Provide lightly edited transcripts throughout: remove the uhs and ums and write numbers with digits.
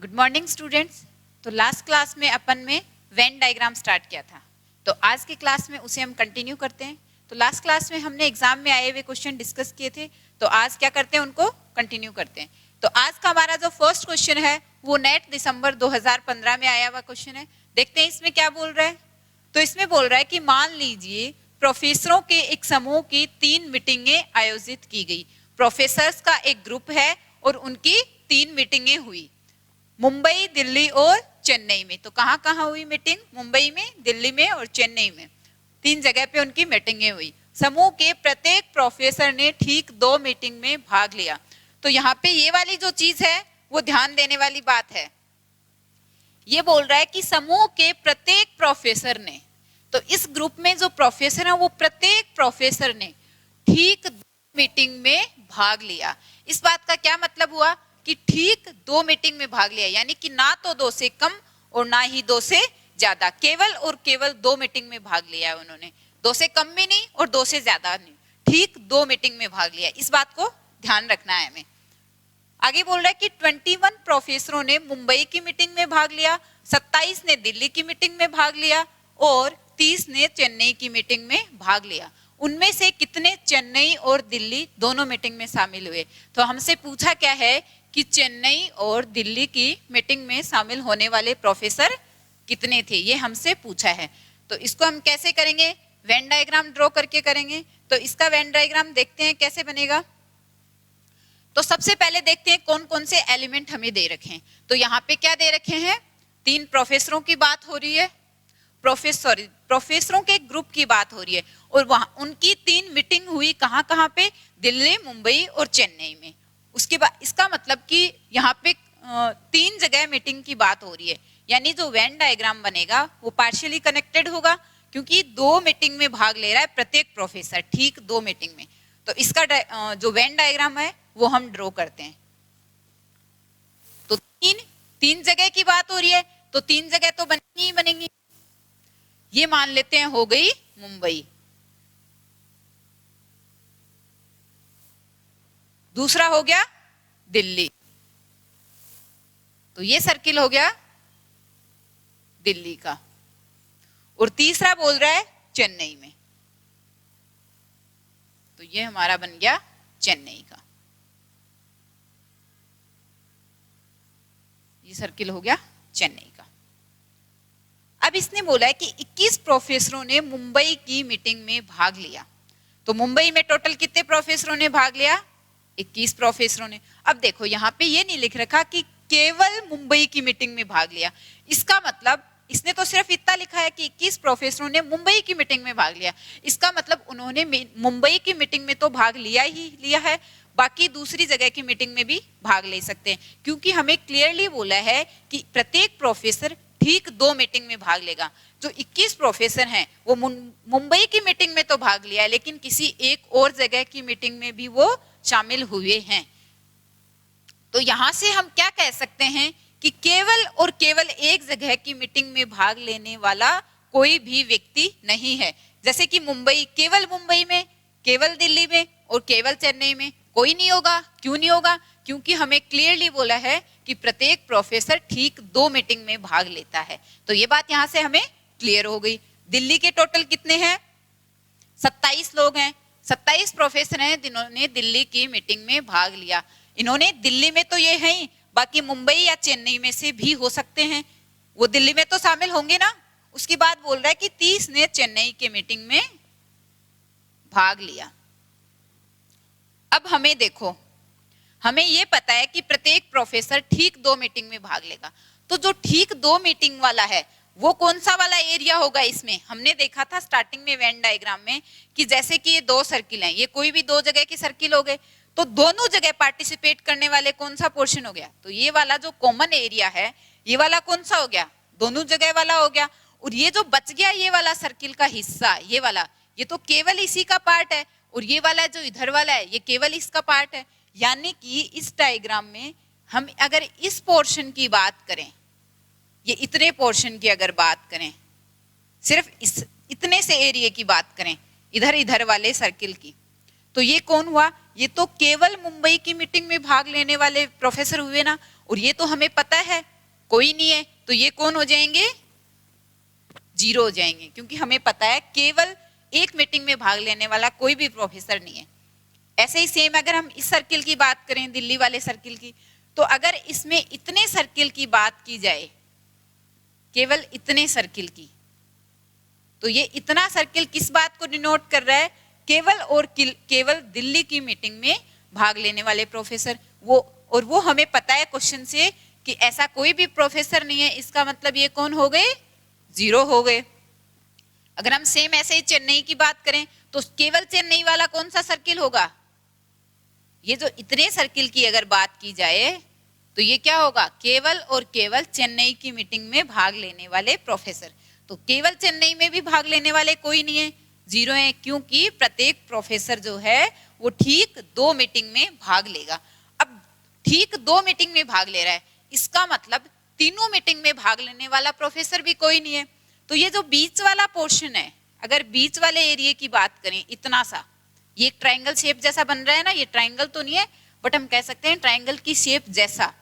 Good morning students. तो last class में अपन में वेन डायग्राम स्टार्ट किया था, तो आज की क्लास में उसे हम कंटिन्यू करते हैं। तो लास्ट क्लास में हमने एग्जाम में आए हुए क्वेश्चन डिस्कस किए थे, तो आज क्या करते हैं, उनको कंटिन्यू करते हैं। तो आज का हमारा जो फर्स्ट क्वेश्चन है वो नेट दिसंबर 2015 में आया हुआ क्वेश्चन है। देखते हैं इसमें क्या बोल रहा है। तो इसमें बोल रहा है कि मान लीजिए प्रोफेसरों के एक समूह की 3 मीटिंगें आयोजित की गई। प्रोफेसर्स का एक ग्रुप है और उनकी 3 मीटिंगें हुई, मुंबई, दिल्ली और चेन्नई में। तो कहाँ कहाँ हुई मीटिंग? मुंबई में, दिल्ली में और चेन्नई में। 3 जगह पे उनकी मीटिंगें हुई। समूह के प्रत्येक प्रोफेसर ने ठीक 2 मीटिंग में भाग लिया। तो यहाँ पे ये वाली जो चीज है वो ध्यान देने वाली बात है। ये बोल रहा है कि समूह के प्रत्येक प्रोफेसर ने, तो इस ग्रुप में जो प्रोफेसर है वो प्रत्येक प्रोफेसर ने ठीक 2 मीटिंग में भाग लिया। इस बात का क्या मतलब हुआ कि ठीक 2 मीटिंग में भाग लिया, यानी कि ना तो 2 से कम और ना ही 2 से ज्यादा, केवल और केवल 2 मीटिंग में भाग लिया है उन्होंने। 2 से कम भी नहीं और 2 से ज्यादा नहीं, ठीक 2 मीटिंग में भाग लिया। इस बात को ध्यान रखना है हमें। आगे बोल रहा है कि 21 प्रोफेसरों ने मुंबई की मीटिंग में भाग लिया, 27 ने दिल्ली की मीटिंग में भाग लिया और 30 ने चेन्नई की मीटिंग में भाग लिया। उनमें से कितने चेन्नई और दिल्ली दोनों मीटिंग में शामिल हुए? तो हमसे पूछा क्या है कि चेन्नई और दिल्ली की मीटिंग में शामिल होने वाले प्रोफेसर कितने थे, ये हमसे पूछा है। तो इसको हम कैसे करेंगे? वेन डायग्राम ड्रॉ करके करेंगे। तो इसका वेन डायग्राम देखते हैं कैसे बनेगा। तो सबसे पहले देखते हैं कौन कौन से एलिमेंट हमें दे रखे हैं। तो यहाँ पे क्या दे रखे हैं? 3 प्रोफेसरों की बात हो रही है, प्रोफेसरों के ग्रुप की बात हो रही है, और वहां उनकी 3 मीटिंग हुई कहाँ कहाँ पे? दिल्ली, मुंबई और चेन्नई में। उसके बाद इसका मतलब कि यहाँ पे 3 जगह मीटिंग की बात हो रही है, यानी जो वेन डायग्राम बनेगा वो पार्शियली कनेक्टेड होगा, क्योंकि 2 मीटिंग में भाग ले रहा है प्रत्येक प्रोफेसर, ठीक 2 मीटिंग में। तो इसका जो वेन डायग्राम है वो हम ड्रॉ करते हैं। तो 3 जगह की बात हो रही है, तो 3 जगह तो बनेगी ही बनेगी। ये मान लेते हैं हो गई मुंबई। दूसरा हो गया दिल्ली, तो ये सर्किल हो गया दिल्ली का। और तीसरा बोल रहा है चेन्नई में, तो ये हमारा बन गया चेन्नई का। ये सर्किल हो गया चेन्नई का। अब इसने बोला है कि 21 प्रोफेसरों ने मुंबई की मीटिंग में भाग लिया। तो मुंबई में टोटल कितने प्रोफेसरों ने भाग लिया? 21 प्रोफेसरों ने। अब देखो यहाँ पे ये नहीं लिख रखा कि केवल मुंबई की मीटिंग में भाग लिया। इसका मतलब इसने तो सिर्फ इतना लिखा है कि 21 प्रोफेसरों ने मुंबई की मीटिंग में भाग लिया। इसका मतलब उन्होंने मुंबई की मीटिंग में तो भाग लिया ही लिया है, बाकी दूसरी जगह की मीटिंग में भी भाग ले सकते हैं, क्योंकि हमें क्लियरली बोला है कि प्रत्येक प्रोफेसर ठीक 2 मीटिंग में भाग लेगा। जो 21 प्रोफेसर हैं वो मुंबई की मीटिंग में तो भाग लिया है, लेकिन किसी एक और जगह की मीटिंग में भी वो शामिल हुए हैं। तो यहां से हम क्या कह सकते हैं कि केवल और केवल एक जगह की मीटिंग में भाग लेने वाला कोई भी व्यक्ति नहीं है। जैसे कि मुंबई, केवल मुंबई में, केवल दिल्ली में और केवल चेन्नई में कोई नहीं होगा। क्यों नहीं होगा? क्योंकि हमें क्लियरली बोला है कि प्रत्येक प्रोफेसर ठीक 2 मीटिंग में भाग लेता है। तो ये बात यहां से हमें क्लियर हो गई। दिल्ली के टोटल कितने हैं? 27 लोग हैं। 27 प्रोफेसर हैं जिन्होंने दिल्ली की मीटिंग में भाग लिया। इन्होंने दिल्ली में तो ये हैं, बाकी मुंबई या चेन्नई में से भी हो सकते हैं, वो दिल्ली में तो शामिल होंगे ना। उसके बाद बोल रहा है कि 30 ने चेन्नई के मीटिंग में भाग लिया। अब हमें देखो, हमें ये पता है कि प्रत्येक प्रोफेसर ठीक 2 मीटिंग में भाग लेगा। तो जो ठीक 2 मीटिंग वाला है वो कौन सा वाला एरिया होगा? इसमें हमने देखा था स्टार्टिंग में वेन डायग्राम में कि जैसे कि ये 2 सर्किल हैं, ये कोई भी 2 जगह के सर्किल हो गए, तो दोनों जगह पार्टिसिपेट करने वाले कौन सा पोर्शन हो गया? तो ये वाला जो कॉमन एरिया है, ये वाला कौन सा हो गया? दोनों जगह वाला हो गया। और ये जो बच गया ये वाला सर्किल का हिस्सा, ये वाला, ये तो केवल इसी का पार्ट है, और ये वाला जो इधर वाला है ये केवल इसका पार्ट है। यानी कि इस डायग्राम में हम अगर इस पोर्शन की बात करें, ये इतने पोर्शन की अगर बात करें, सिर्फ इतने से एरिया की बात करें, इधर इधर वाले सर्किल की, तो ये कौन हुआ? ये तो केवल मुंबई की मीटिंग में भाग लेने वाले प्रोफेसर हुए ना, और ये तो हमें पता है कोई नहीं है, तो ये कौन हो जाएंगे? जीरो हो जाएंगे, क्योंकि हमें पता है केवल एक मीटिंग में भाग लेने वाला कोई भी प्रोफेसर नहीं है। ऐसे ही सेम अगर हम इस सर्किल की बात करें, दिल्ली वाले सर्किल की, तो अगर इसमें इतने सर्किल की बात की जाए, केवल इतने सर्किल की, तो ये इतना सर्किल किस बात को डिनोट कर रहा है? केवल और केवल दिल्ली की मीटिंग में भाग लेने वाले प्रोफेसर। वो हमें पता है क्वेश्चन से कि ऐसा कोई भी प्रोफेसर नहीं है, इसका मतलब ये कौन हो गए? जीरो हो गए। अगर हम सेम ऐसे ही चेन्नई की बात करें, तो केवल चेन्नई वाला कौन सा सर्किल होगा? ये जो इतने सर्किल की अगर बात की जाए, तो ये क्या होगा? केवल और केवल चेन्नई की मीटिंग में भाग लेने वाले प्रोफेसर। तो केवल चेन्नई में भी भाग लेने वाले कोई नहीं है, जीरो है, क्योंकि प्रत्येक प्रोफेसर जो है वो ठीक 2 मीटिंग में भाग लेगा। अब ठीक 2 मीटिंग में भाग ले रहा है, इसका मतलब तीनों मीटिंग में भाग लेने वाला प्रोफेसर भी कोई नहीं है। तो ये जो बीच वाला पोर्शन है, अगर बीच वाले एरिया की बात करें, इतना सा, ये एक ट्रायंगल शेप जैसा बन रहा है ना, ये ट्रायंगल तो नहीं है बट हम कह सकते हैं ट्रायंगल की शेप जैसा,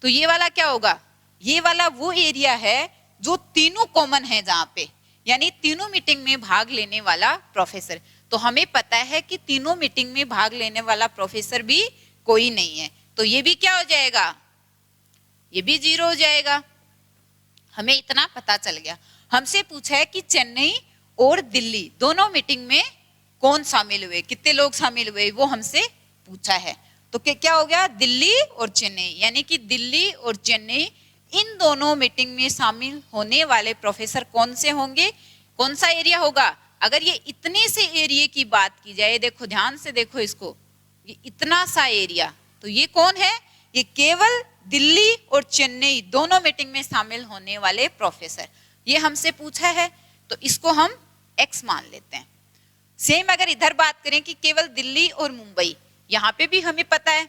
तो ये वाला क्या होगा? ये वाला वो एरिया है जो तीनों कॉमन है, जहां पे यानी तीनों मीटिंग में भाग लेने वाला प्रोफेसर। तो हमें पता है कि तीनों मीटिंग में भाग लेने वाला प्रोफेसर भी कोई नहीं है, तो ये भी क्या हो जाएगा? ये भी जीरो हो जाएगा। हमें इतना पता चल गया। हमसे पूछा है कि चेन्नई और दिल्ली दोनों मीटिंग में कौन शामिल हुए, कितने लोग शामिल हुए, वो हमसे पूछा है। तो क्या हो गया? दिल्ली और चेन्नई, यानी कि दिल्ली और चेन्नई इन दोनों मीटिंग में शामिल होने वाले प्रोफेसर कौन से होंगे? कौन सा एरिया होगा? अगर ये इतने से एरिया की बात की जाए, देखो ध्यान से देखो इसको, ये इतना सा एरिया, तो ये कौन है? ये केवल दिल्ली और चेन्नई दोनों मीटिंग में शामिल होने वाले प्रोफेसर, ये हमसे पूछा है, तो इसको हम x मान लेते हैं। सेम अगर इधर बात करें कि केवल दिल्ली और मुंबई, यहाँ पे भी हमें पता है,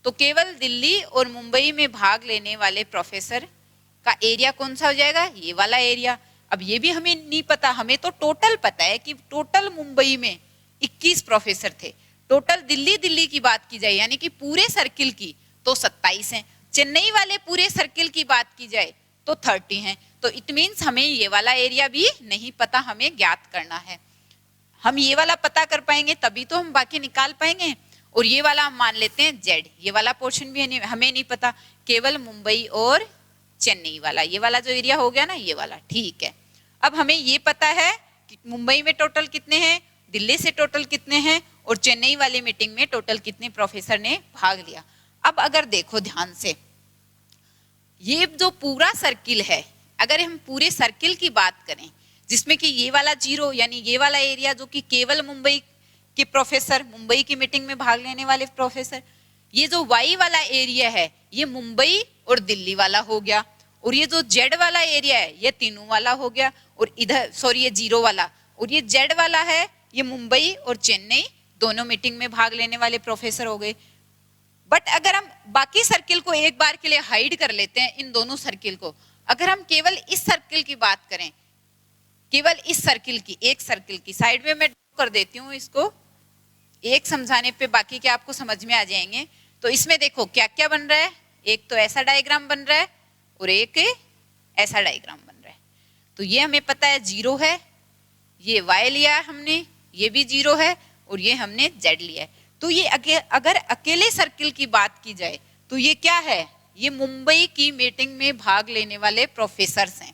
तो केवल दिल्ली और मुंबई में भाग लेने वाले प्रोफेसर का एरिया कौन सा हो जाएगा? ये वाला एरिया। अब ये भी हमें नहीं पता, हमें तो टोटल पता है कि टोटल मुंबई में 21 प्रोफेसर थे। टोटल दिल्ली की बात की जाए, यानी कि पूरे सर्किल की, तो 27 हैं। चेन्नई वाले पूरे सर्किल की बात की जाए तो 30 हैं। तो इट मीन्स हमें ये वाला एरिया भी नहीं पता, हमें ज्ञात करना है। हम ये वाला पता कर पाएंगे तभी तो हम बाकी निकाल पाएंगे। और ये वाला हम मान लेते हैं जेड, ये वाला पोर्शन भी हमें नहीं पता, केवल मुंबई और चेन्नई वाला, ये वाला जो एरिया हो गया ना, ये वाला, ठीक है। अब हमें ये पता है कि मुंबई में टोटल कितने हैं, दिल्ली से टोटल कितने हैं, और चेन्नई वाली मीटिंग में टोटल कितने प्रोफेसर ने भाग लिया। अब अगर देखो ध्यान से, ये जो पूरा सर्किल है, अगर हम पूरे सर्किल की बात करें, जिसमें कि ये वाला जीरो, यानी ये वाला एरिया जो कि केवल मुंबई के प्रोफेसर, मुंबई की मीटिंग में भाग लेने वाले प्रोफेसर, ये जो वाई वाला एरिया है ये मुंबई और दिल्ली वाला हो गया, और ये जो जेड वाला एरिया है ये तीनों वाला हो गया, और इधर सॉरी ये जीरो वाला, और ये जेड वाला है ये मुंबई और चेन्नई दोनों मीटिंग में भाग लेने वाले प्रोफेसर हो गए। बट अगर हम बाकी सर्किल को एक बार के लिए हाइड कर लेते हैं, इन दोनों सर्किल को, अगर हम केवल इस सर्किल की बात करें, केवल इस सर्किल की, एक सर्किल की साइड में मैं कर देती हूँ इसको, एक समझाने पे बाकी के आपको समझ में आ जाएंगे। तो इसमें देखो क्या क्या बन रहा है, एक तो ऐसा डायग्राम बन रहा है और एक ऐसा डायग्राम बन रहा है। तो ये हमें पता है जीरो है, ये वाई लिया है हमने, ये भी जीरो है, और ये हमने जेड लिया है। तो ये अगर अकेले सर्किल की बात की जाए तो ये क्या है? ये मुंबई की मीटिंग में भाग लेने वाले प्रोफेसर्स हैं,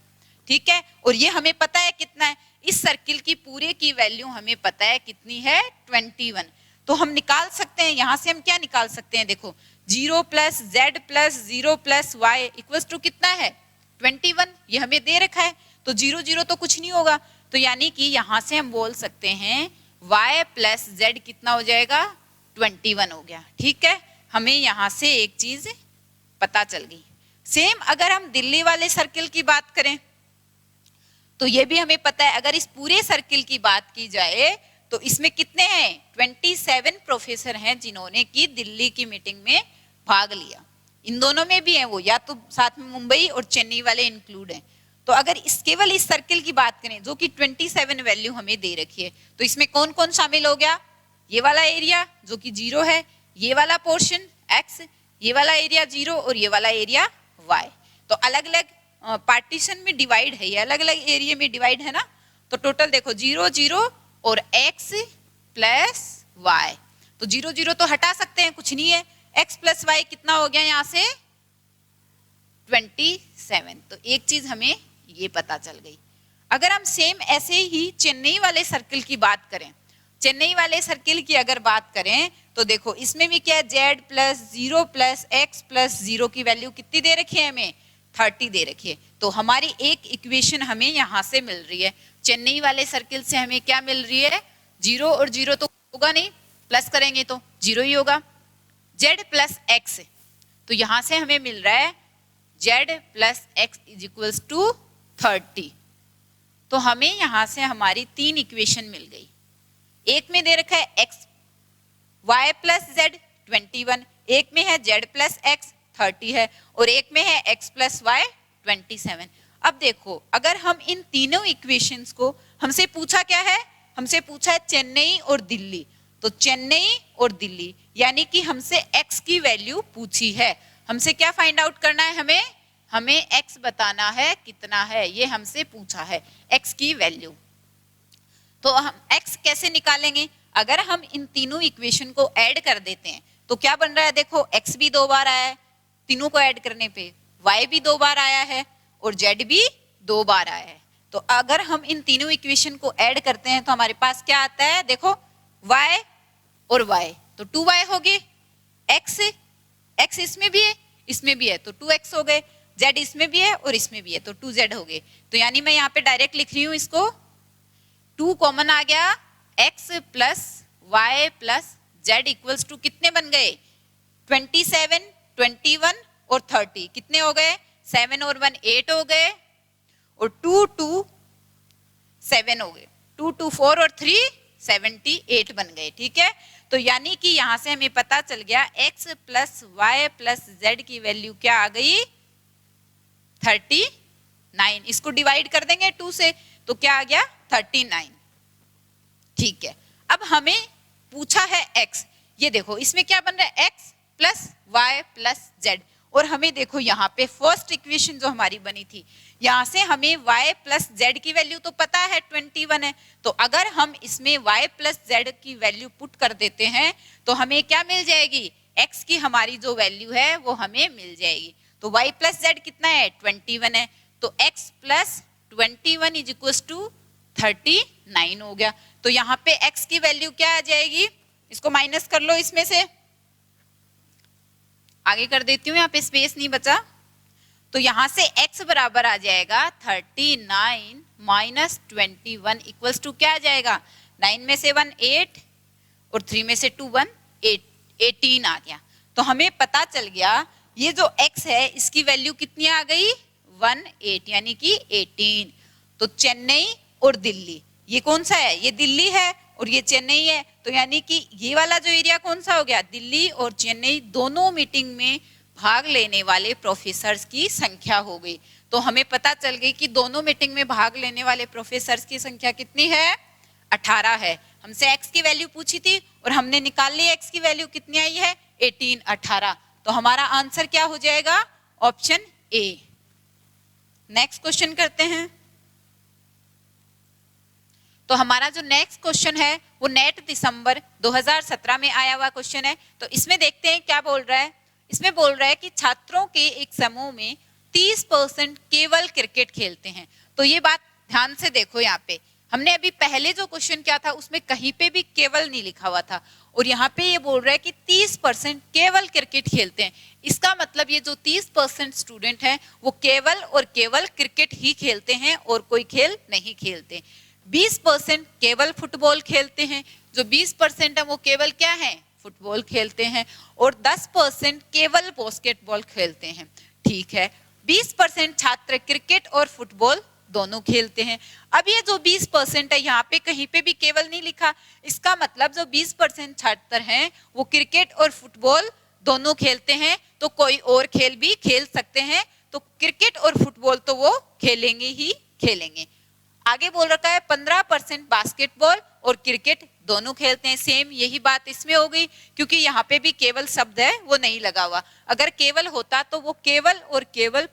ठीक है। और ये हमें पता है कितना है, इस सर्किल की पूरे की वैल्यू हमें पता है कितनी है, 21। तो हम निकाल सकते हैं, यहां से हम क्या निकाल सकते हैं, देखो 0 plus Z plus 0 plus Y equals to कितना है, 21। ये हमें दे रखा है, तो 0 0 तो कुछ नहीं होगा, तो यानी कि यहां से हम बोल सकते हैं y प्लस जेड कितना हो जाएगा, 21 हो गया, ठीक है। हमें यहां से एक चीज पता चल गई। सेम अगर हम दिल्ली वाले सर्किल की बात करें तो ये भी हमें पता है, अगर इस पूरे सर्किल की बात की जाए तो इसमें कितने हैं, 27 प्रोफेसर हैं जिन्होंने की दिल्ली की मीटिंग में भाग लिया। इन दोनों में भी है वो, या तो साथ में मुंबई और चेन्नई वाले इंक्लूड हैं। तो अगर केवल इस सर्किल की बात करें जो कि 27 वैल्यू हमें दे रखी है, तो इसमें कौन कौन शामिल हो गया, ये वाला एरिया जो कि 0 है, ये वाला पोर्शन x, ये वाला एरिया 0 और ये वाला एरिया y। तो अलग अलग पार्टीशन में डिवाइड है, ये अलग अलग एरिया में डिवाइड है ना। तो टोटल देखो 0 0 और x प्लस y, तो 0 0 तो हटा सकते हैं, कुछ नहीं है। x प्लस y कितना हो गया यहाँ से 27। तो एक चीज हमें ये पता चल गई। अगर हम सेम ऐसे ही चेन्नई वाले सर्किल की बात करें, चेन्नई वाले सर्किल की अगर बात करें तो देखो इसमें भी क्या है, z plus 0 plus x plus 0 की वैल्यू कितनी दे रखी है हमें, 30 दे रखी है। तो हमारी एक इक्वेशन हमें यहाँ से मिल रही है, चेन्नई वाले सर्किल से हमें क्या मिल रही है, 0 और 0 तो होगा नहीं, प्लस करेंगे तो 0 ही होगा, z प्लस x। तो यहाँ से हमें मिल रहा है z plus x is equals to 30। तो हमें यहाँ से हमारी 3 इक्वेशन मिल गई। एक में दे रखा है x y प्लस z 21, एक में है z प्लस x 30 है, और एक में है x प्लस y 27। अब देखो अगर हम इन तीनों इक्वेशंस को, हमसे पूछा क्या है, हमसे पूछा है चेन्नई और दिल्ली। तो चेन्नई और दिल्ली यानी कि हमसे x की वैल्यू पूछी है, हमसे क्या फाइंड आउट करना है, हमें x बताना है कितना है, ये हमसे पूछा है x की वैल्यू। तो हम x कैसे निकालेंगे, अगर हम इन तीनों इक्वेशन को ऐड कर देते हैं तो क्या बन रहा है, देखो x भी 2 बार आया है, तीनों को ऐड करने पे y भी 2 बार आया है और z भी 2 बार आया है। तो अगर हम इन तीनों इक्वेशन को ऐड करते हैं तो हमारे पास क्या आता है, देखो y और y, तो 2y हो गए, x इसमें भी है इसमें भी है तो 2x हो गए, z इसमें भी है और इसमें भी है तो 2z हो गए। तो यानी मैं यहाँ पे डायरेक्ट लिख रही हूँ इसको, 2 कॉमन आ गया, x plus y plus z equals to कितने बन गए, 27, 21 और 30 कितने हो गए, 7 और 1 8 हो गए, और 2 2 7 हो गए, 2 2 4 और 3 78 बन गए। ठीक है, तो यानी कि यहाँ से हमें पता चल गया x plus y plus z की वैल्यू क्या आ गई, 39। इसको डिवाइड कर देंगे 2 से तो क्या आ गया 39। ठीक है, अब हमें पूछा है x, ये देखो इसमें क्या बन रहा है x plus y plus z, और हमें देखो यहाँ पे फर्स्ट इक्वेशन जो हमारी बनी थी, यहाँ से हमें y प्लस z की वैल्यू तो पता है 21 है, तो अगर हम इसमें y प्लस z की वैल्यू पुट कर देते हैं तो हमें क्या मिल जाएगी, x की हमारी जो वैल्यू है वो हमें मिल जाएगी। तो y प्लस z कितना है 21 है, तो x plus 21 is equal to 39 हो गया। तो यहाँ पे x की वैल्यू क्या आ जाएगी, इसको माइनस कर लो, इसमें से आगे कर देती हूँ, यहाँ पे स्पेस नहीं बचा, तो यहाँ से x बराबर आ जाएगा 39 माइनस 21 इक्वल्स टू क्या आ जाएगा, 9 में से 1 8 और 3 में से 2 1 18 आ गया। तो हमें पता चल गया ये जो x है इसकी वैल्यू कितनी आ गई 18 यानी कि 18। तो चेन्नई और दिल्ली, ये कौन सा है, ये दिल्ली है और ये चेन्नई है, तो यानी कि ये वाला जो एरिया कौन सा हो गया, दिल्ली और चेन्नई दोनों मीटिंग में भाग लेने वाले प्रोफेसर्स की संख्या हो गई। तो हमें पता चल गई कि दोनों मीटिंग में भाग लेने वाले प्रोफेसर्स की संख्या कितनी है, 18 है। हमसे x की वैल्यू पूछी थी और हमने निकाल ली, x की वैल्यू कितनी आई है 18 18। तो हमारा आंसर क्या हो जाएगा, ऑप्शन ए। नेक्स्ट क्वेश्चन करते हैं। तो हमारा जो नेक्स्ट क्वेश्चन है वो नेट दिसंबर 2017 में आया हुआ क्वेश्चन है। तो इसमें देखते हैं क्या बोल रहा है। इसमें बोल रहा है कि छात्रों के एक समूह में 30% केवल क्रिकेट खेलते हैं। तो ये बात ध्यान से देखो, यहाँ पे हमने अभी पहले जो क्वेश्चन किया था उसमें कहीं पे भी केवल नहीं लिखा हुआ था, और यहाँ पे ये बोल रहा है कि 30% केवल क्रिकेट खेलते हैं। इसका मतलब ये जो 30% स्टूडेंट हैं वो केवल और केवल क्रिकेट ही खेलते हैं और कोई खेल नहीं खेलते। 20% केवल फुटबॉल खेलते हैं, जो 20% है वो केवल क्या है, फुटबॉल खेलते हैं, और 10% केवल बास्केटबॉल खेलते हैं। ठीक है, 20% छात्र क्रिकेट और फुटबॉल दोनों खेलते हैं। अब ये जो 20% है यहाँ पे कहीं पे भी केवल नहीं लिखा, इसका मतलब जो 20% छात्र हैं वो क्रिकेट और फुटबॉल दोनों खेलते हैं, तो कोई और खेल भी खेल सकते हैं। तो क्रिकेट और फुटबॉल तो वो खेलेंगे ही खेलेंगे। आगे बोल रखा है 15% बास्केटबॉल और क्रिकेट दोनों खेलते हैं। सेम यही बात इसमें हो गई, क्योंकि यहाँ पे भी केवल शब्द है वो नहीं लगा हुआ। अगर केवल होता तो वो केवल और केवल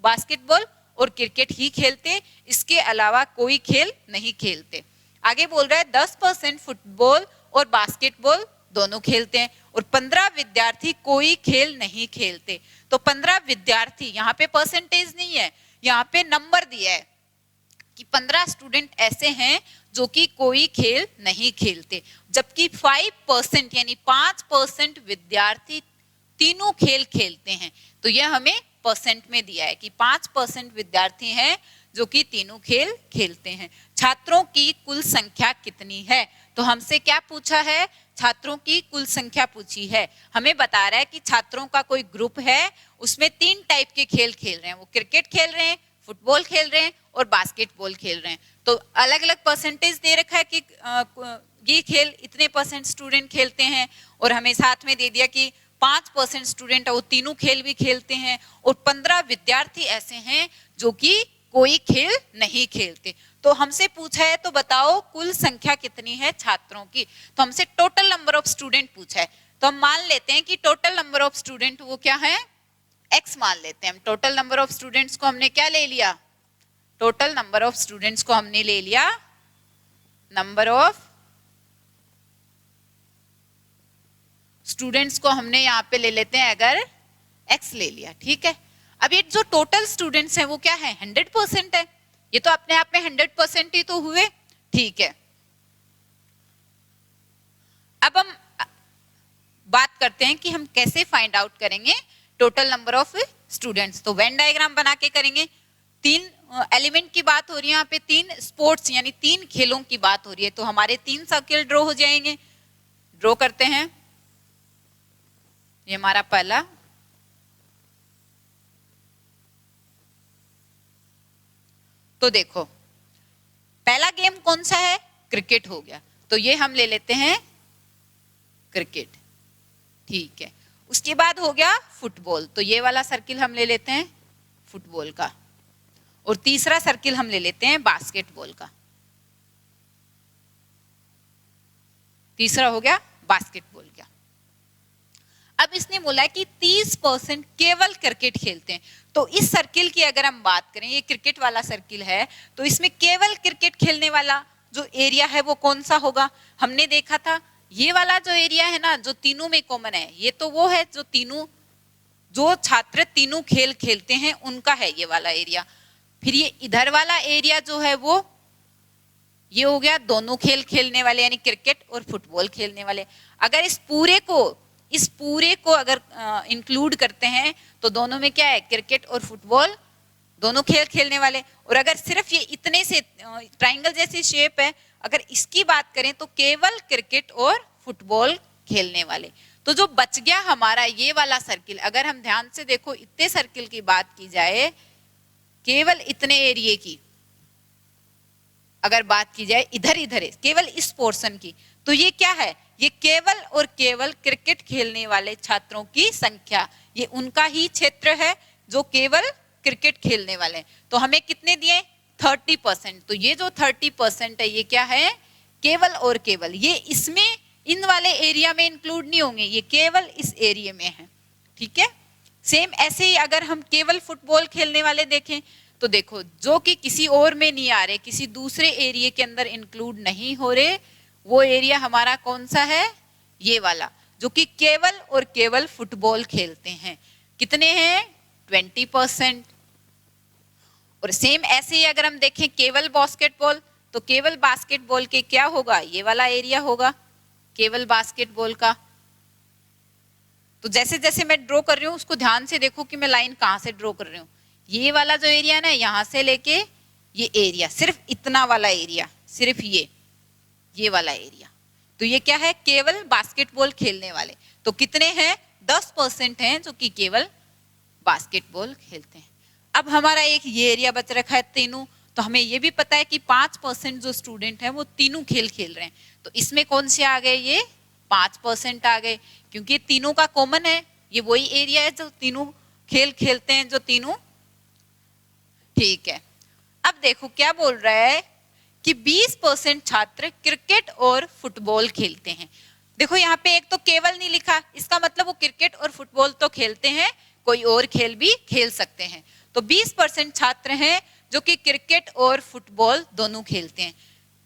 बास्केटबॉल और क्रिकेट ही खेलते, इसके अलावा कोई खेल नहीं खेलते। आगे बोल रहा है 10% फुटबॉल और बास्केटबॉल दोनों खेलते हैं और 15 विद्यार्थी कोई खेल नहीं खेलते। तो 15 विद्यार्थी, यहाँ पे परसेंटेज नहीं है, यहाँ पे नंबर दिया है कि 15 स्टूडेंट ऐसे हैं जो कि कोई खेल नहीं खेलते, जबकि 5% यानी 5% विद्यार्थी तीनों खेल खेलते हैं। तो यह हमें परसेंट में दिया है कि 5% विद्यार्थी हैं जो कि तीनों खेल खेलते हैं। छात्रों की कुल संख्या कितनी है? तो हमसे क्या पूछा है? छात्रों की कुल संख्या पूछी है। हमें बता रहा है कि छात्रों का कोई ग्रुप है, उसमें 3 टाइप के खेल खेल रहे हैं, वो क्रिकेट खेल रहे हैं, फुटबॉल खेल रहे हैं और बास्केटबॉल खेल रहे हैं। तो अलग अलग परसेंटेज दे रखा है कि ये खेल इतने % स्टूडेंट खेलते हैं, और हमें साथ में दे दिया कि 5% स्टूडेंट वो तीनों खेल भी खेलते हैं, और 15 विद्यार्थी ऐसे हैं जो कि कोई खेल नहीं खेलते। तो हमसे पूछा है तो बताओ कुल संख्या कितनी है छात्रों की। तो हमसे टोटल नंबर ऑफ स्टूडेंट पूछा है, तो हम मान लेते हैं कि टोटल नंबर ऑफ स्टूडेंट वो क्या है? x मान लेते हैं हम। टोटल नंबर ऑफ स्टूडेंट्स को हमने क्या ले लिया? टोटल नंबर ऑफ स्टूडेंट्स को हमने ले लिया नंबर ऑफ स्टूडेंट्स को हमने यहाँ पे ले लेते हैं अगर x ले लिया, ठीक है। अब ये जो टोटल स्टूडेंट्स हैं वो क्या है? 100% है। ये तो अपने आप में 100% ही तो हुए, ठीक है। अब हम बात करते हैं कि हम कैसे फाइंड आउट करेंगे टोटल नंबर ऑफ स्टूडेंट्स। तो वेन डायग्राम बना के करेंगे। 3 एलिमेंट की बात हो रही है यहाँ पे, 3 स्पोर्ट्स यानी 3 खेलों की बात हो रही है। तो हमारे 3 सर्किल ड्रॉ हो जाएंगे। ड्रॉ करते हैं। ये हमारा पहला, तो देखो पहला गेम कौन सा है? क्रिकेट हो गया, तो ये हम ले लेते हैं क्रिकेट, ठीक है। उसके बाद हो गया फुटबॉल, तो ये वाला सर्किल हम ले लेते हैं फुटबॉल का, और तीसरा सर्किल हम ले लेते हैं बास्केटबॉल का। तीसरा हो गया बास्केटबॉल का। अब इसने बोला है कि 30% केवल क्रिकेट खेलते हैं। तो इस सर्किल की अगर हम बात करें, ये क्रिकेट वाला सर्किल है, तो इसमें केवल क्रिकेट खेलने वाला जो एरिया है वो कौन सा होगा? हमने देखा था ये वाला जो एरिया है ना, जो तीनों में कॉमन है, ये तो वो है जो छात्र तीनों खेल खेलते हैं उनका है ये वाला एरिया। फिर ये इधर वाला एरिया जो है वो ये हो गया दोनों खेल खेलने वाले यानी क्रिकेट और फुटबॉल खेलने वाले। अगर इस पूरे को अगर इंक्लूड करते हैं तो दोनों में क्या है? क्रिकेट और फुटबॉल दोनों खेल खेलने वाले। और अगर सिर्फ ये इतने से ट्रायंगल जैसी शेप है, अगर इसकी बात करें तो केवल क्रिकेट और फुटबॉल खेलने वाले। तो जो बच गया हमारा ये वाला सर्किल, अगर हम ध्यान से देखो इतने सर्किल की बात की जाए, केवल इतने एरिया की अगर बात की जाए, इधर है केवल इस पोर्शन की, तो ये क्या है? ये केवल और केवल क्रिकेट खेलने वाले छात्रों की संख्या, ये उनका ही क्षेत्र है जो केवल क्रिकेट खेलने वाले हैं। तो हमें कितने दिए? 30%। तो ये जो 30% है ये क्या है? केवल और केवल, ये इसमें इन वाले एरिया में इंक्लूड नहीं होंगे, ये केवल इस एरिया में है, ठीक है। सेम ऐसे ही अगर हम केवल फुटबॉल खेलने वाले देखें तो देखो जो कि किसी और में नहीं आ रहे, किसी दूसरे एरिया के अंदर इंक्लूड नहीं हो रहे, वो एरिया हमारा कौन सा है? ये वाला, जो कि केवल और केवल फुटबॉल खेलते हैं। कितने हैं? 20%। और सेम ऐसे ही अगर हम देखें केवल बास्केटबॉल, तो केवल बास्केटबॉल के क्या होगा? ये वाला एरिया होगा केवल बास्केटबॉल का। तो जैसे जैसे मैं ड्रॉ कर रही हूँ उसको ध्यान से देखो कि मैं लाइन कहाँ से ड्रॉ कर रही हूँ। ये वाला जो एरिया है ना, यहाँ से लेके ये एरिया, सिर्फ इतना वाला एरिया, सिर्फ ये वाला एरिया, तो ये क्या है? केवल बास्केटबॉल खेलने वाले। तो कितने हैं? 10% हैं जो कि केवल बास्केटबॉल खेलते हैं। अब हमारा एक ये एरिया बच रखा है तीनों, तो हमें ये भी पता है कि 5% जो स्टूडेंट हैं वो तीनों खेल खेल रहे हैं। तो इसमें कौन से आ गए? ये 5% आ गए, क्योंकि तीनों का कॉमन है, ये वही एरिया है जो तीनों खेल खेलते हैं, जो तीनों, ठीक है। अब देखो क्या बोल रहा है कि 20% छात्र क्रिकेट और फुटबॉल खेलते हैं। देखो यहाँ पे एक तो केवल नहीं लिखा, इसका मतलब वो क्रिकेट और फुटबॉल तो खेलते हैं, कोई और खेल भी खेल सकते हैं। तो 20% छात्र हैं जो कि क्रिकेट और फुटबॉल दोनों खेलते हैं।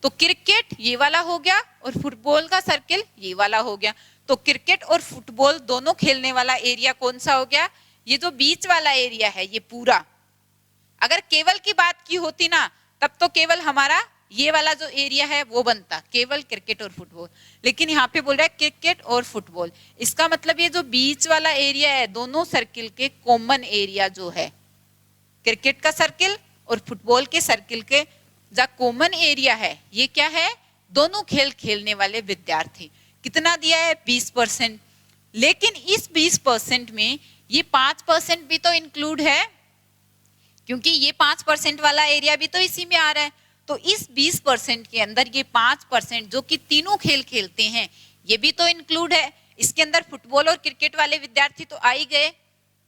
तो क्रिकेट ये वाला हो गया और फुटबॉल का सर्किल ये वाला हो गया। तो क्रिकेट और फुटबॉल दोनों खेलने वाला एरिया कौन सा हो गया? ये जो बीच वाला एरिया है ये पूरा। अगर केवल की बात की होती ना तब तो केवल हमारा ये वाला जो एरिया है वो बनता, केवल क्रिकेट और फुटबॉल। लेकिन यहाँ पे बोल रहा है क्रिकेट और फुटबॉल, इसका मतलब ये जो बीच वाला एरिया है दोनों सर्किल के कॉमन एरिया जो है, क्रिकेट का सर्किल और फुटबॉल के सर्किल के जो कॉमन एरिया है ये क्या है? दोनों खेल खेलने वाले विद्यार्थी। कितना दिया है? 20%। लेकिन इस 20% में ये 5% भी तो इंक्लूड है, क्योंकि ये 5% वाला एरिया भी तो इसी में आ रहा है। तो इस 20% के अंदर ये 5% जो कि तीनों खेल खेलते हैं ये भी तो इंक्लूड है। इसके अंदर फुटबॉल और क्रिकेट वाले विद्यार्थी तो आ ही गए,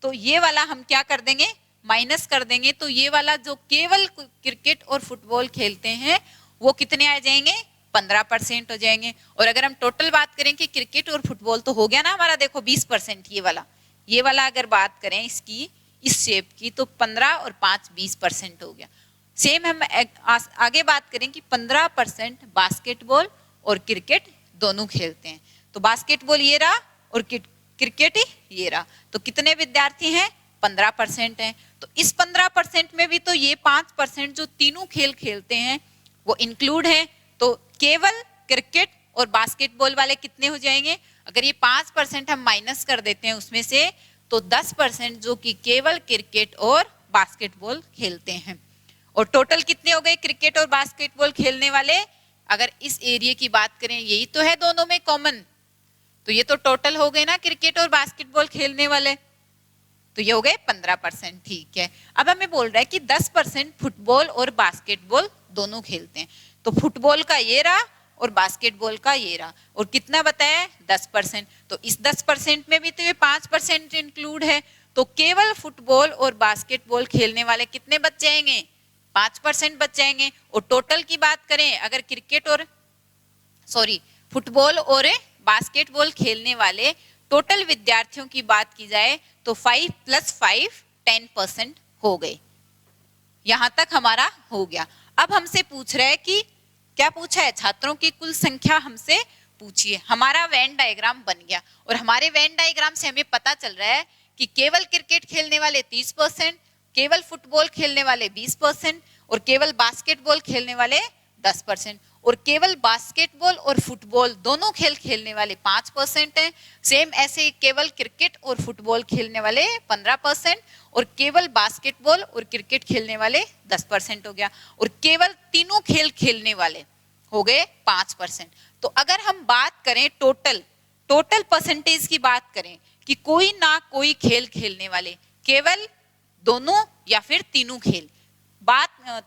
तो ये वाला हम क्या कर देंगे? माइनस कर देंगे। तो ये वाला जो केवल क्रिकेट और फुटबॉल खेलते हैं वो कितने आ जाएंगे? 15% हो जाएंगे। और अगर हम टोटल बात करें कि क्रिकेट और फुटबॉल तो हो गया ना हमारा, देखो 20% ये वाला अगर बात करें इसकी इस शेप की तो 15 और 5 20% हो गया। सेम हम आगे बात करें कि 15% बास्केटबॉल और क्रिकेट दोनों खेलते हैं। तो बास्केटबॉल ये रहा और क्रिकेट ये रहा। तो कितने विद्यार्थी हैं? 15% हैं। तो इस 15% में भी तो ये 5% जो तीनों खेल खेलते हैं वो इंक्लूड है। तो केवल क्रिकेट और बास्केटबॉल वाले कितने हो जाएंगे? अगर ये 5% हम माइनस कर देते हैं उसमें से तो 10% जो कि केवल क्रिकेट और बास्केटबॉल खेलते हैं। और टोटल कितने हो गए क्रिकेट और बास्केटबॉल खेलने वाले? अगर इस एरिया की बात करें यही तो है दोनों में कॉमन, तो ये तो टोटल हो गए ना क्रिकेट और बास्केटबॉल खेलने वाले, तो ये हो गए 15%। ठीक है, अब हमें बोल रहा है कि 10% फुटबॉल और बास्केटबॉल दोनों खेलते हैं। तो फुटबॉल का ये रहा और बास्केटबॉल का ये रहा, और कितना बताया? 10%। तो इस 10% में भी तो ये 5% इंक्लूड है। तो केवल फुटबॉल और बास्केटबॉल खेलने वाले कितने बच जाएंगे? 5% बच जाएंगे। और टोटल की बात करें अगर क्रिकेट और फुटबॉल और बास्केटबॉल खेलने वाले टोटल विद्यार्थियों की बात की जाए तो 5 + 5 10% हो गए। यहां तक हमारा हो गया। अब हमसे पूछ रहा है कि क्या पूछा है? छात्रों की कुल संख्या हमसे पूछिए। हमारा वेन डायग्राम बन गया और हमारे वेन डायग्राम से हमें पता चल रहा है कि केवल क्रिकेट खेलने वाले 30%, केवल फुटबॉल खेलने वाले 20% और केवल बास्केटबॉल खेलने वाले 10%, और केवल बास्केटबॉल और फुटबॉल दोनों खेल खेलने वाले 5% हैं। सेम ऐसे केवल क्रिकेट और फुटबॉल खेलने वाले 15% और केवल बास्केटबॉल और क्रिकेट खेलने वाले 10% हो गया, और केवल तीनों खेल खेलने वाले हो गए 5%। तो अगर हम बात करें टोटल परसेंटेज की बात करें कि कोई ना कोई खेल खेलने वाले, केवल दोनों या फिर तीनों खेल,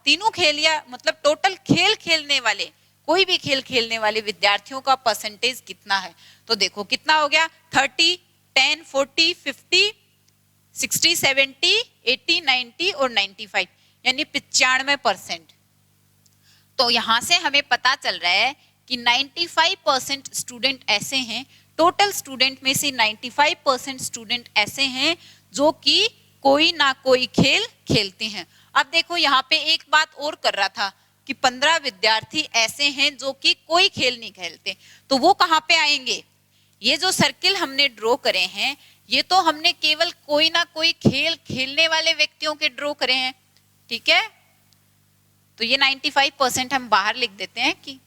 तीनों खेल या मतलब टोटल खेल खेलने वाले, कोई भी खेल खेलने वाले विद्यार्थियों का परसेंटेज कितना है? तो देखो कितना हो गया? 30, 10, 40, 50, 60, 70, 80, 90 और 95, यानी 95%। तो यहां से हमें पता चल रहा है कि 95% स्टूडेंट ऐसे हैं, टोटल स्टूडेंट में से 95% स्टूडेंट ऐसे हैं जो कि कोई ना कोई खेल खेलते हैं। अब देखो यहाँ पे एक बात और कर रहा था कि 15 विद्यार्थी ऐसे हैं जो कि कोई खेल नहीं खेलते, तो वो कहाँ पे आएंगे? ये जो सर्किल हमने ड्रॉ करे हैं ये तो हमने केवल कोई ना कोई खेल खेलने वाले व्यक्तियों के ड्रॉ करे हैं, ठीक है। तो ये 95% हम बाहर लिख देते हैं कि,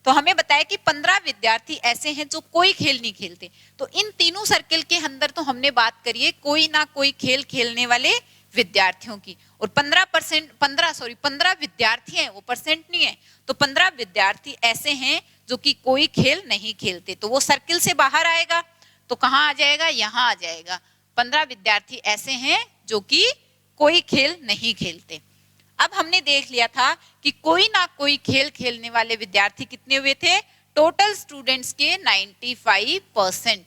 तो हमें बताया कि 15 विद्यार्थी ऐसे हैं जो कोई खेल नहीं खेलते। तो इन तीनों सर्किल के अंदर तो हमने बात करी है कोई ना कोई खेल खेलने वाले विद्यार्थियों की, और 15 विद्यार्थी हैं, वो परसेंट नहीं है। तो 15 विद्यार्थी ऐसे हैं जो कि कोई खेल नहीं खेलते, तो वो सर्किल से बाहर आएगा, तो कहाँ आ जाएगा? यहाँ आ जाएगा। 15 विद्यार्थी ऐसे हैं जो कि कोई खेल नहीं खेलते। अब हमने देख लिया था कि कोई ना कोई खेल खेलने वाले विद्यार्थी कितने हुए थे? टोटल स्टूडेंट्स के 95%।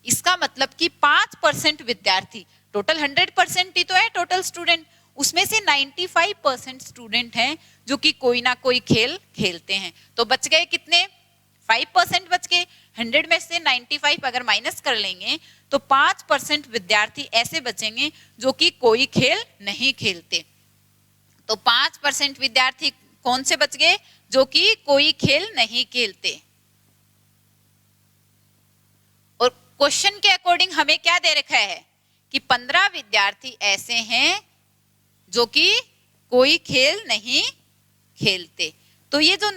इसका मतलब कि 5% विद्यार्थी, टोटल 100% ही तो है टोटल स्टूडेंट, उसमें से 95% स्टूडेंट हैं जो कि कोई ना कोई खेल खेलते हैं। तो बच गए कितने? 5% बच गए। 100 में से 95 अगर माइनस कर लेंगे तो 5% विद्यार्थी ऐसे बचेंगे जो कि कोई खेल नहीं खेलते। तो 5% विद्यार्थी कौन से बच गए? जो कि कोई खेल नहीं खेलते। और क्वेश्चन के अकॉर्डिंग हमें क्या दे रखा है कि 15 विद्यार्थी ऐसे हैं जो कि कोई खेल नहीं खेलते। तो ये जो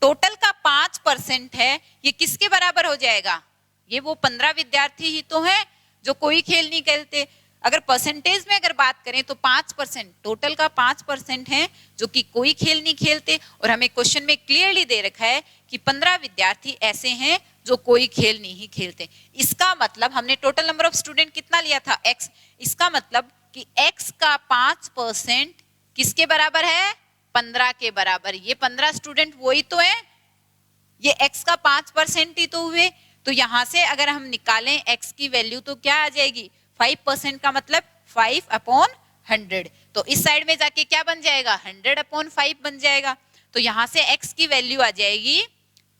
टोटल का 5% है ये किसके बराबर हो जाएगा? ये वो 15 विद्यार्थी ही तो हैं जो कोई खेल नहीं खेलते। अगर परसेंटेज में अगर बात करें तो 5%, टोटल का 5% है जो कि कोई खेल नहीं खेलते। और हमें क्वेश्चन में क्लियरली दे रखा है कि 15 विद्यार्थी ऐसे हैं जो कोई खेल नहीं खेलते। इसका मतलब हमने टोटल नंबर ऑफ स्टूडेंट कितना लिया था? x। इसका मतलब कि x का 5% किसके बराबर है? 15 के बराबर। ये 15 स्टूडेंट वही तो है, ये x का 5% ही तो हुए। तो यहां से अगर हम निकालें x की वैल्यू तो क्या आ जाएगी? 5% का मतलब 5/100। तो इस साइड में जाके क्या बन जाएगा? 100/5 बन जाएगा। तो यहां से x की वैल्यू आ जाएगी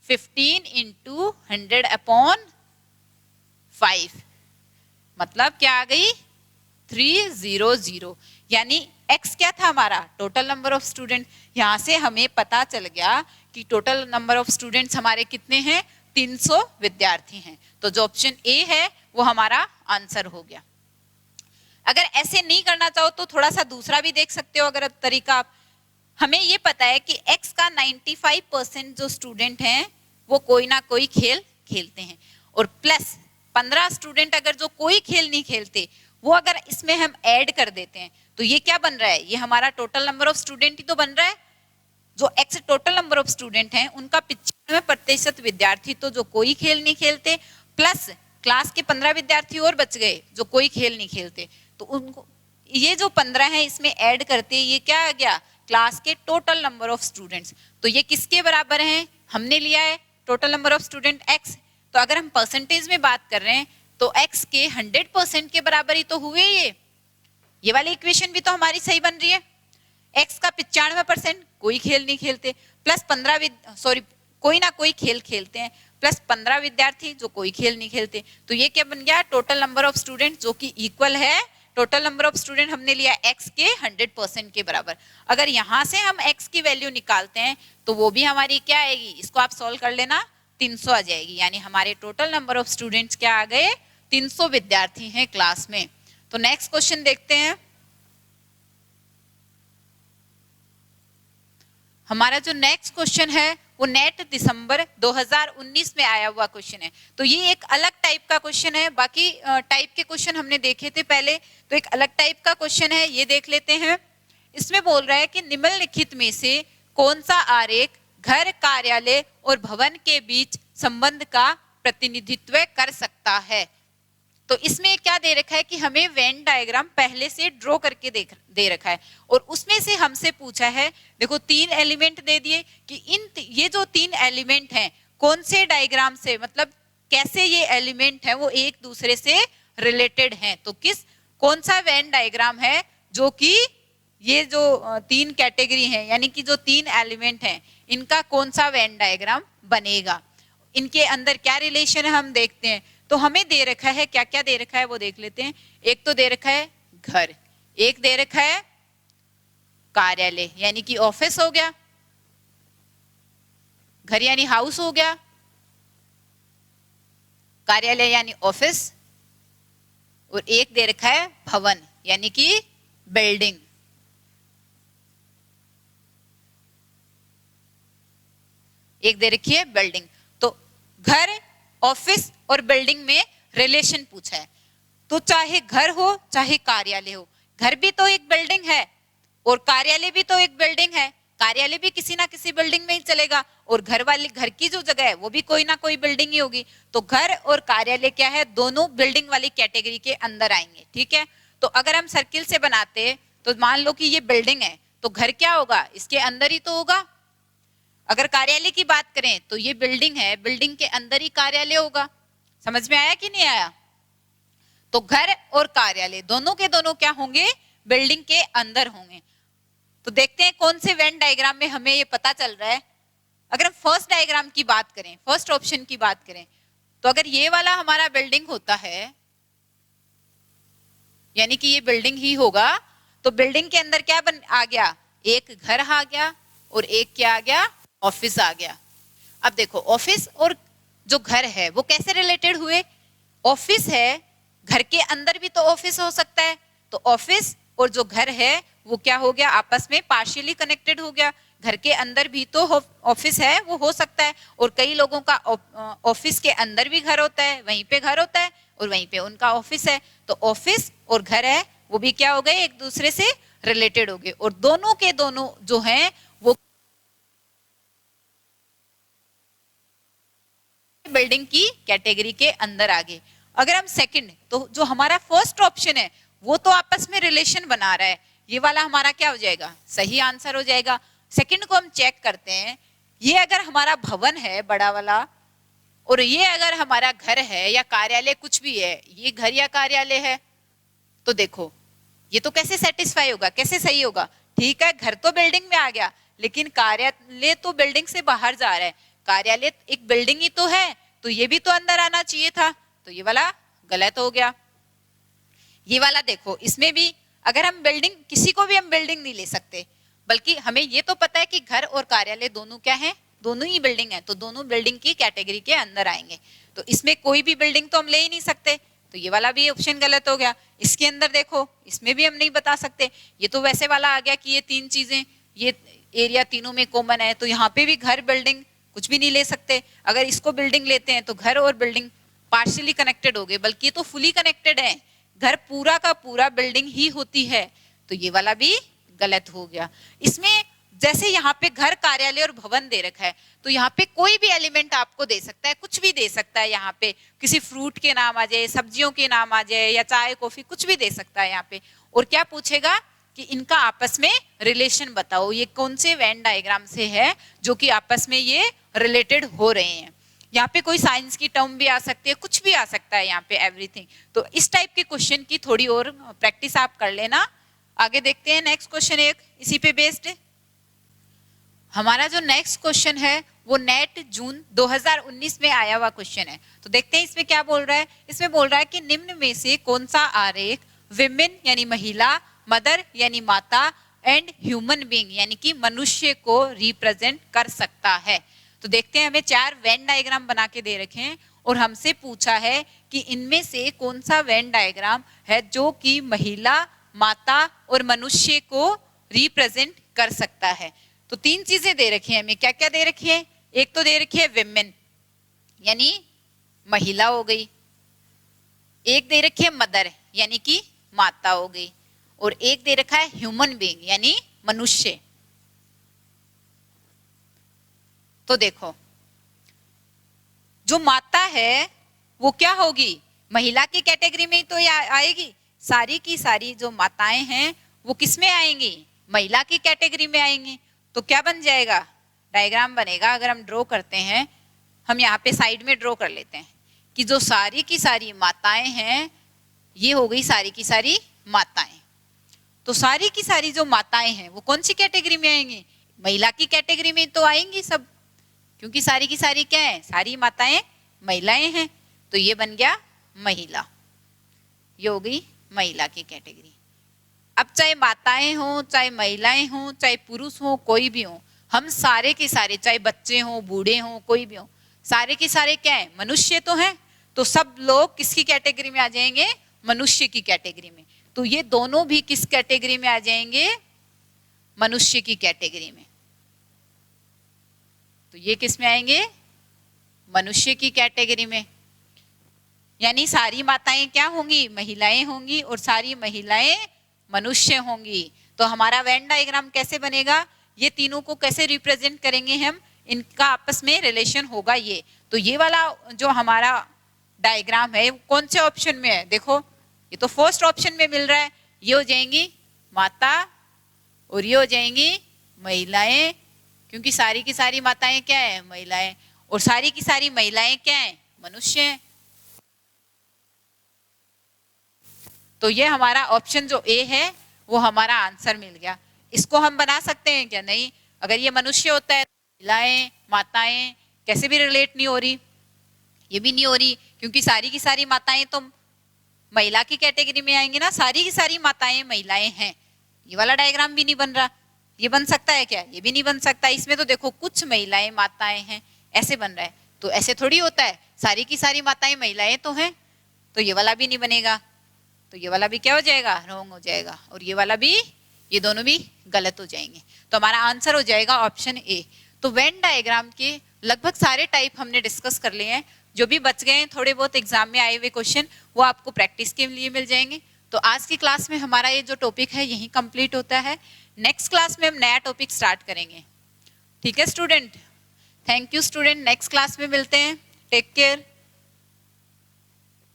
15 × 100/5। मतलब क्या आ गई? 300। यानी x क्या था हमारा? Total number of student. यहां से हमें पता चल गया कि टोटल नंबर ऑफ स्टूडेंट्स हमारे कितने हैं? 300 विद्यार्थी हैं। तो जो ऑप्शन ए है वो हमारा आंसर हो गया। अगर ऐसे नहीं करना चाहो तो थोड़ा सा दूसरा भी देख सकते हो अगर तरीका। हमें ये पता है कि x का 95% जो स्टूडेंट हैं वो कोई ना कोई खेल खेलते हैं, और प्लस 15 स्टूडेंट अगर जो कोई खेल नहीं खेलते वो अगर इसमें हम ऐड कर देते हैं तो ये क्या बन रहा है? ये हमारा टोटल नंबर ऑफ स्टूडेंट ही तो बन रहा है। जो x total number of student हैं उनका 95% विद्यार्थी तो जो कोई खेल नहीं खेलते, प्लस क्लास के 15 विद्यार्थी और बच गए जो कोई खेल नहीं खेलते। तो उनको ये जो 15 है इसमें ऐड करते ये क्या आ गया? क्लास के टोटल नंबर ऑफ स्टूडेंट्स। तो ये किसके बराबर हैं? हमने लिया है total number of student x। तो अगर हम परसेंटेज में बात कर रहे हैं तो x के 100% के बराबर ही तो हुए। ये वाली इक्वेशन भी तो हमारी सही बन रही है। x का 95% कोई खेल नहीं खेलते, प्लस 15 कोई ना कोई खेल खेलते हैं, प्लस 15 विद्यार्थी जो कोई खेल नहीं खेलते। तो ये क्या बन गया? टोटल नंबर ऑफ स्टूडेंट जो कि इक्वल है टोटल नंबर ऑफ स्टूडेंट हमने लिया x के 100% के बराबर। अगर यहां से हम x की वैल्यू निकालते हैं तो वो भी हमारी क्या आएगी? इसको आप सॉल्व कर लेना, 300 आ जाएगी। यानी हमारे टोटल नंबर ऑफ स्टूडेंट्स क्या आ गए? 300 विद्यार्थी हैं क्लास में। तो नेक्स्ट क्वेश्चन देखते हैं। हमारा जो नेक्स्ट क्वेश्चन है वो नेट दिसंबर 2019 में आया हुआ क्वेश्चन है। तो ये एक अलग टाइप का क्वेश्चन है। बाकी टाइप के क्वेश्चन हमने देखे थे पहले, तो एक अलग टाइप का क्वेश्चन है, ये देख लेते हैं। इसमें बोल रहा है कि निम्नलिखित में से कौन सा आरेख घर, कार्यालय और भवन के बीच संबंध का प्रतिनिधित्व कर सकता है? तो इसमें क्या दे रखा है कि हमें वेन डायग्राम पहले से ड्रॉ करके दे रखा है, और उसमें से हमसे पूछा है, देखो 3 एलिमेंट दे दिए कि ये जो 3 एलिमेंट हैं कौन से डायग्राम से, मतलब कैसे ये एलिमेंट है वो एक दूसरे से रिलेटेड हैं। तो कौन सा वेन डायग्राम है जो कि ये जो 3 कैटेगरी हैं यानी कि जो 3 एलिमेंट हैं इनका कौन सा वेन डायग्राम बनेगा, इनके अंदर क्या रिलेशन है हम देखते हैं। तो हमें दे रखा है, क्या क्या दे रखा है वो देख लेते हैं। एक तो दे रखा है घर, एक दे रखा है कार्यालय यानी कि ऑफिस हो गया, घर यानी हाउस हो गया, कार्यालय यानी ऑफिस, और एक दे रखा है भवन यानी कि बिल्डिंग। एक दे रखी है बिल्डिंग। तो घर, ऑफिस और बिल्डिंग में रिलेशन पूछा है। तो चाहे घर हो चाहे कार्यालय हो, घर भी तो एक बिल्डिंग है और कार्यालय भी तो एक बिल्डिंग है। कार्यालय भी किसी ना किसी बिल्डिंग में ही चलेगा, और घर की जो जगह है वो भी कोई ना कोई बिल्डिंग ही होगी। तो घर और कार्यालय क्या है? दोनों बिल्डिंग वाली कैटेगरी के अंदर आएंगे। ठीक है, तो अगर हम सर्किल से बनाते तो मान लो कि ये बिल्डिंग है, तो घर क्या होगा? इसके अंदर ही तो होगा। अगर कार्यालय की बात करें तो ये बिल्डिंग है, बिल्डिंग के अंदर ही कार्यालय होगा। समझ में आया कि नहीं आया? तो घर और कार्यालय दोनों के दोनों क्या होंगे? बिल्डिंग के अंदर होंगे। तो देखते हैं कौन से वेन डायग्राम में हमें ये पता चल रहा है। अगर हम फर्स्ट डायग्राम की बात करें, फर्स्ट ऑप्शन की बात करें, तो अगर ये वाला हमारा बिल्डिंग होता है, यानी कि ये बिल्डिंग ही होगा, तो बिल्डिंग के अंदर क्या आ गया, एक घर आ गया और एक क्या आ गया, ऑफिस आ गया। अब देखो ऑफिस और जो घर है वो कैसे रिलेटेड हुए, ऑफिस है, घर के अंदर भी तो ऑफिस हो सकता है, तो ऑफिस और जो घर है वो क्या हो गया, आपस में पार्शियली कनेक्टेड हो गया। घर के अंदर भी तो ऑफिस है, वो हो सकता है, और कई लोगों का ऑफिस के अंदर भी घर होता है, वहीं पे घर होता है और वहीं पे उनका ऑफिस है। तो ऑफिस और घर है वो भी क्या हो गए, एक दूसरे से रिलेटेड हो गए, और दोनों के दोनों जो हैं वो बिल्डिंग की कैटेगरी के अंदर आ गए। अगर हम सेकंड, तो जो हमारा फर्स्ट ऑप्शन है वो तो आपस में रिलेशन बना रहा है, ये वाला हमारा क्या हो जाएगा, सही आंसर हो जाएगा। सेकंड को हम चेक करते हैं, ये अगर हमारा भवन है बड़ा वाला, और ये अगर हमारा घर है या कार्यालय कुछ भी है, ये घर या कार्यालय है, तो देखो ये तो कैसे सेटिस्फाई होगा, कैसे सही होगा। ठीक है, घर तो बिल्डिंग में आ गया, लेकिन कार्यालय तो बिल्डिंग से बाहर जा रहा है, कार्यालय एक बिल्डिंग ही तो है, तो ये भी तो अंदर आना चाहिए था, तो ये वाला गलत हो गया। ये वाला देखो, इसमें भी अगर हम बिल्डिंग, किसी को भी हम बिल्डिंग नहीं ले सकते, बल्कि हमें ये तो पता है कि घर और कार्यालय दोनों क्या है, दोनों ही बिल्डिंग है, तो दोनों बिल्डिंग की कैटेगरी के अंदर आएंगे, तो इसमें कोई भी बिल्डिंग तो हम ले ही नहीं सकते, तो ये वाला भी ऑप्शन गलत हो गया। इसके अंदर देखो, इसमें भी हम नहीं बता सकते, ये तो वैसे वाला आ गया कि ये तीन चीजें, ये एरिया तीनों में कॉमन है, तो यहाँ पे भी घर बिल्डिंग कुछ भी नहीं ले सकते। अगर इसको बिल्डिंग लेते हैं तो घर और बिल्डिंग पार्शियली कनेक्टेड हो गए, बल्कि ये तो फुली कनेक्टेड है, घर पूरा का पूरा बिल्डिंग ही होती है, तो ये वाला भी गलत हो गया। इसमें जैसे यहाँ पे घर, कार्यालय और भवन दे रखा है, तो यहाँ पे कोई भी एलिमेंट आपको दे सकता है, कुछ भी दे सकता है, यहाँ पे किसी फ्रूट के नाम आ जाए, सब्जियों के नाम आ जाए, या चाय कॉफी कुछ भी दे सकता है यहाँ पे, और क्या पूछेगा कि इनका आपस में रिलेशन बताओ, ये कौन से वेन डायग्राम से है जो कि आपस में ये रिलेटेड हो रहे हैं। यहाँ पे कोई साइंस की टर्म भी आ सकती है, कुछ भी आ सकता है यहाँ पे, एवरीथिंग। तो इस टाइप के क्वेश्चन की थोड़ी और प्रैक्टिस आप कर लेना। आगे देखते हैं नेक्स्ट क्वेश्चन, एक इसी पे बेस्ड है हमारा जो नेक्स्ट क्वेश्चन है, वो नेट जून 2019 में आया हुआ क्वेश्चन है। तो देखते हैं इसमें क्या बोल रहा है। इसमें बोल रहा है कि निम्न में से कौन सा आरेख विमेन यानी महिला, मदर यानी माता, एंड ह्यूमन बीइंग यानी कि मनुष्य को रिप्रेजेंट कर सकता है। तो देखते हैं, हमें 4 वेन डायग्राम बना के दे रखे हैं और हमसे पूछा है कि इनमें से कौन सा वेन डायग्राम है जो कि महिला, माता और मनुष्य को रिप्रेजेंट कर सकता है। तो 3 चीजें दे रखी हैं हमें। क्या क्या दे रखी है, एक तो दे रखी है विमेन यानी महिला हो गई, एक दे रखी है मदर यानी कि माता हो गई, और एक दे रखा है ह्यूमन बीइंग यानी मनुष्य। तो देखो, जो माता है वो क्या होगी, महिला की कैटेगरी में ही तो आएगी। सारी की सारी जो माताएं हैं वो किस में आएंगी, महिला की कैटेगरी में आएंगी। तो क्या बन जाएगा, डायग्राम बनेगा। अगर हम ड्रॉ करते हैं, हम यहाँ पे साइड में ड्रॉ कर लेते हैं कि जो सारी की सारी माताएं हैं, ये हो गई सारी की सारी माताएं। तो सारी की सारी जो माताएं हैं वो कौन सी कैटेगरी में आएंगी, महिला की कैटेगरी में तो आएंगी सब, क्योंकि सारी की सारी क्या है, सारी माताएं महिलाएं हैं। तो ये बन गया महिला, ये हो गई महिला की कैटेगरी। अब चाहे माताएं हो, चाहे महिलाएं हो, चाहे पुरुष हो, कोई भी हो, हम सारे के सारे, चाहे बच्चे हो, बूढ़े हो, कोई भी हो, सारे के सारे क्या है, मनुष्य तो हैं। तो सब लोग किसकी कैटेगरी में आ जाएंगे, मनुष्य की कैटेगरी में। तो ये दोनों भी किस कैटेगरी में आ जाएंगे, मनुष्य की कैटेगरी में। तो ये किस में आएंगे, मनुष्य की कैटेगरी में। यानी सारी माताएं क्या होंगी, महिलाएं होंगी, और सारी महिलाएं मनुष्य होंगी। तो हमारा वेन डायग्राम कैसे बनेगा, ये तीनों को कैसे रिप्रेजेंट करेंगे हम, इनका आपस में रिलेशन होगा ये। तो ये वाला जो हमारा डायग्राम है कौन से ऑप्शन में है, देखो ये तो फर्स्ट ऑप्शन में मिल रहा है। ये हो जाएंगी माता और ये हो जाएंगी महिलाएं, क्योंकि सारी की सारी माताएं क्या है, महिलाएं, और सारी की सारी महिलाएं क्या है, मनुष्य हैं। तो ये हमारा ऑप्शन जो ए है वो हमारा आंसर मिल गया। इसको हम बना सकते हैं क्या? नहीं। अगर ये मनुष्य होता है, महिलाएं, माताएं कैसे भी रिलेट नहीं हो रही, ये भी नहीं हो रही, क्योंकि सारी की सारी माताएं तो महिला की कैटेगरी में आएंगी ना, सारी की सारी माताएं महिलाएं हैं। ये वाला डायग्राम भी नहीं बन रहा। ये बन सकता है क्या? ये भी नहीं बन सकता। इसमें तो देखो कुछ महिलाएं माताएं हैं, ऐसे बन रहा है। तो ऐसे थोड़ी होता है, सारी की सारी माताएं महिलाएं तो हैं, तो ये वाला भी नहीं बनेगा। तो ये वाला भी क्या हो जाएगा? रॉन्ग हो जाएगा। और ये वाला भी, ये दोनों भी गलत हो जाएंगे। तो हमारा आंसर हो जाएगा ऑप्शन ए। तो वेन डायग्राम के लगभग सारे टाइप हमने डिस्कस कर लिए हैं। जो भी बच गए हैं थोड़े बहुत एग्जाम में आए हुए क्वेश्चन, वो आपको प्रैक्टिस के लिए मिल जाएंगे। तो आज की क्लास में हमारा ये जो टॉपिक है यही कंप्लीट होता है। नेक्स्ट क्लास में हम नया टॉपिक स्टार्ट करेंगे। ठीक है student? Thank you student, next class में मिलते हैं। Take care.